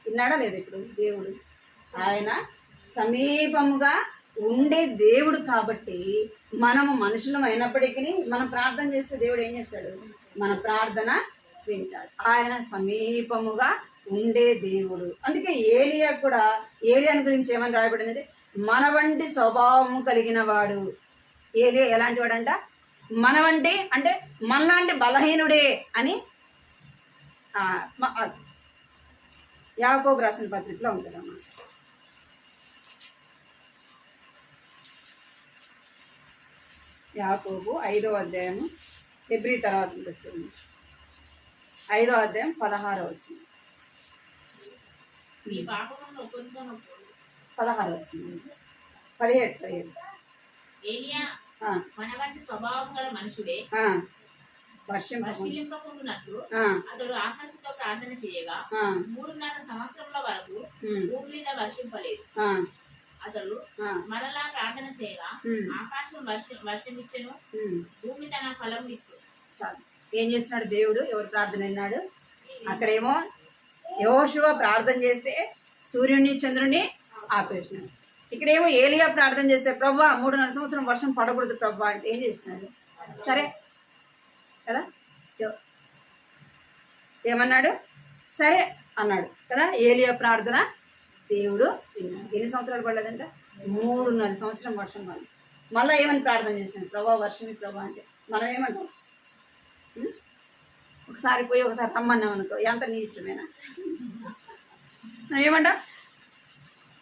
Speaker 1: విన్నాడా లేదు? ఇప్పుడు దేవుడు ఆయన సమీపముగా ఉండే దేవుడు కాబట్టి మనము మనుషులం అయినప్పటికీ మనం ప్రార్థన చేస్తే దేవుడు ఏం చేస్తాడు? మన ప్రార్థన వింటాడు. ఆయన సమీపముగా ఉండే దేవుడు. అందుకే ఏలియాని గురించి ఏమని రాయబడింది అంటే మన వంటి స్వభావం కలిగిన వాడు. ఏలియా ఎలాంటి వాడంట? మన వంటి అంటే మనలాంటి బలహీనుడే అని యాకోబు రాసిన పత్రికలో ఉంటుంది అన్నమాట. యాకోబు 5వ అధ్యాయము హెబ్రీ తర్వాత వచ్చింది. 5వ అధ్యాయం 16వ వచ్చింది. 16 వచ్చింది. 17
Speaker 2: ఏలియా మన వంటి స్వభావం గల మనుషుడే వర్షింపకుండునట్లు అతడు ఆసక్తితో ప్రార్థన చేయగా 3.5 సంవత్సరముల వరకు భూమి మీద వర్షింపలేదు. అతడు మరలా ప్రార్థన చేయగా ఆకాశం వర్షమిచ్చెను, భూమి తన ఫలము ఇచ్చు.
Speaker 1: చాలు. ఏం చేస్తున్నాడు దేవుడు? ఎవరు ప్రార్థన విన్నాడు? అక్కడేమో యెహోషువ ప్రార్థన చేస్తే సూర్యుడిని, చంద్రుడిని ఆపేసినాడు. ఇక్కడేమో ఏలియా ప్రార్థన చేస్తే ప్రభువా 3.5 సంవత్సరం వర్షం పడకూడదు ప్రభువా అంటే ఏం చేసినాడు? సరే కదా, ఏమన్నాడు? సరే అన్నాడు కదా. ఏలియా ప్రార్థన దేవుడు విన్నాడు. ఎన్ని సంవత్సరాలు పడలేదంట? 3.5 సంవత్సరం వర్షం పడలేదు. మళ్ళీ ఏమని ప్రార్థన చేసినాడు? ప్రభా వర్షమి ప్రభా అంటే మనం ఏమంటాం? ఒకసారి పోయి ఒకసారి రమ్మన్నాం అనుకో, ఎంత నీ ఇష్టమేనా? ఏమంటాం?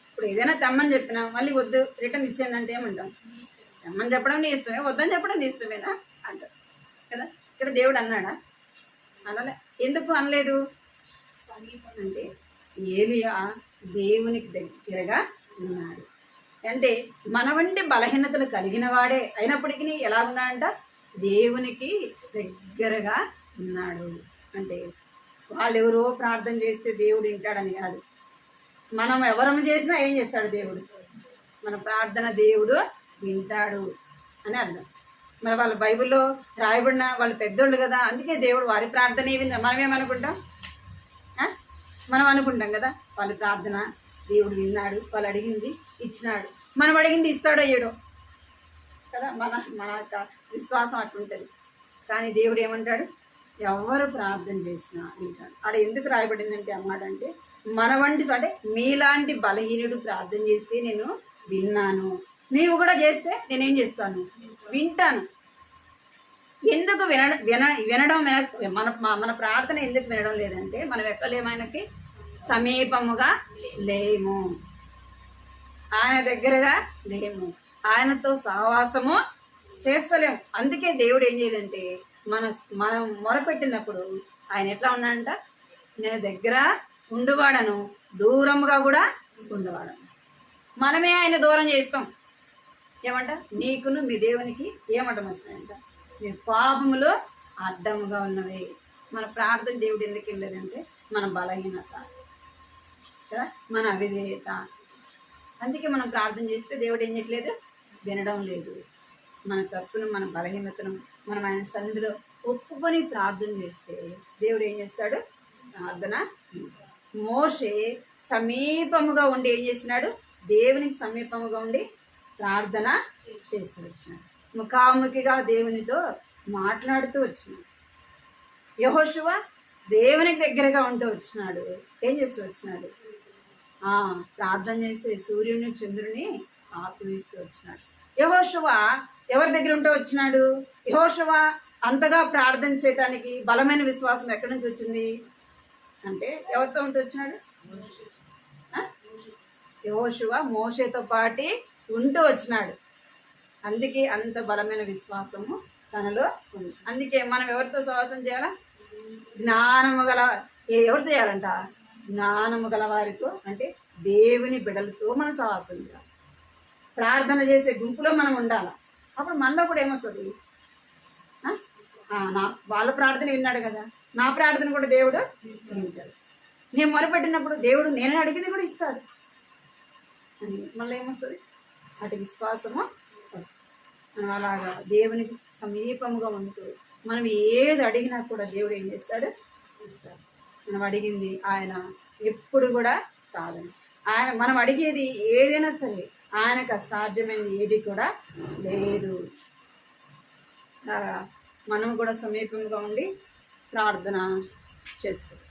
Speaker 1: ఇప్పుడు ఏదైనా తెమ్మని చెప్పినా మళ్ళీ వద్దు రిటర్న్ ఇచ్చేయండి అంటే ఏమంటాం? తెమ్మని చెప్పడం నీ ఇష్టమే, వద్దని చెప్పడం నీ ఇష్టమేనా అంటారు కదా. ఇక్కడ దేవుడు అన్నాడా? అనలే. ఎందుకు అనలేదు అంటే ఏలియా దేవునికి దగ్గరగా ఉన్నాడు. అంటే మన వంటి బలహీనతలు కలిగిన వాడే అయినప్పటికీ ఎలా ఉన్నాడంట? దేవునికి దగ్గరగా ఉన్నాడు. అంటే వాళ్ళు ఎవరో ప్రార్థన చేస్తే దేవుడు వింటాడని కాదు. మనం ఎవరము చేసినా ఏం చేస్తాడు దేవుడు? మన ప్రార్థన దేవుడు వింటాడు అని అర్థం. మరి వాళ్ళ బైబిల్లో రాయబడిన వాళ్ళు పెద్దోళ్ళు కదా, అందుకే దేవుడు వారి ప్రార్థన విన్నా. మనం ఏమనుకుంటాం? మనం అనుకుంటాం కదా వాళ్ళ ప్రార్థన దేవుడు విన్నాడు, వాళ్ళు అడిగింది ఇచ్చినాడు. మనం అడిగింది ఇస్తాడో ఏడో కదా. మన యొక్క విశ్వాసం అట్లుంటుంది కానీ దేవుడు ఏమంటాడు? ఎవరు ప్రార్థన చేసినా వింటాడు. ఆడ ఎందుకు రాయబడిందంటే అన్నమాట అంటే మన వంటి అంటే మీలాంటి బలహీనుడు ప్రార్థన చేస్తే నేను విన్నాను, నీవు కూడా చేస్తే నేనేం చేస్తాను? వింటాను. ఎందుకు వినడం మన ప్రార్థన ఎందుకు వినడం లేదంటే మనం ఎట్లా లేము, ఆయనకి సమీపముగా లేము, ఆయన దగ్గరగా లేము, ఆయనతో సహవాసము చేస్తలేము. అందుకే దేవుడు ఏం చేయాలంటే మనం మొరపెట్టినప్పుడు ఆయన ఎట్లా ఉన్నాడంట? నేను దగ్గర ఉండువాడను, దూరముగా కూడా ఉండవాడను. మనమే ఆయన దూరం చేస్తాం. ఏమంట? నీకును మీ దేవునికి ఏమంటం వస్తాయంట? మీ పాపములు అడ్డముగా ఉన్నవి. మన ప్రార్థన దేవుడు ఎందుకు వెళ్ళలేదంటే మన బలహీనత కదా, మన అవిధేయత. అందుకే మనం ప్రార్థన చేస్తే దేవుడు ఏం చేయట్లేదు? వినడం లేదు. మన తప్పును, మన బలహీనతను మనం ఆయన సన్నిధిలో ఒప్పుకొని ప్రార్థన చేస్తే దేవుడు ఏం చేస్తాడు? ప్రార్థన. మోషే సమీపముగా ఉండి ఏం చేసినాడు? దేవునికి సమీపముగా ఉండి ప్రార్థన చేస్తూ వచ్చినాడు, ముఖాముఖిగా దేవునితో మాట్లాడుతూ వచ్చినాడు. యెహోషువ దేవునికి దగ్గరగా ఉంటూ వచ్చినాడు. ఏం చేస్తూ వచ్చినాడు? ప్రార్థన చేస్తే సూర్యుని చంద్రుని ఆపులిస్తూ వచ్చినాడు. యెహోషువ ఎవరి దగ్గర ఉంటూ వచ్చినాడు? యెహోషువ అంతగా ప్రార్థన చేయడానికి బలమైన విశ్వాసం ఎక్కడి నుంచి వచ్చింది అంటే ఎవరితో ఉంటూ వచ్చినాడు? యెహోషువ మోషేతో పాటి ఉంటూ వచ్చినాడు. అందుకే అంత బలమైన విశ్వాసము తనలో ఉంది. అందుకే మనం ఎవరితో సహవాసం చేయాలా? జ్ఞానము గల ఎవరితో చేయాలంట? జ్ఞానము గల వారితో, అంటే దేవుని బిడ్డలతో మనం సహవాసం చేయాలి. ప్రార్థన చేసే గుంపులో మనం ఉండాలి. అప్పుడు మనలో కూడా ఏమొస్తుంది? వాళ్ళ ప్రార్థన విన్నాడు కదా, నా ప్రార్థన కూడా దేవుడు వింటాడు. నేను మొరపెట్టినప్పుడు దేవుడు నేను అడిగింది కూడా ఇస్తాడు అని మళ్ళీ ఏమొస్తుంది? అటు విశ్వాసము వస్తుంది. మనం అలాగా దేవునికి సమీపముగా ఉంటూ మనం ఏది అడిగినా కూడా దేవుడు ఏం చేస్తాడు? ఇస్తాడు. మనం అడిగింది ఆయన ఎప్పుడు కూడా కాదని. మనం అడిగేది ఏదైనా సరే ఆయనకు అసాధ్యమైనది ఏది కూడా లేదు. మనం కూడా సమీపంగా ఉండి ప్రార్థన చేసుకోవాలి.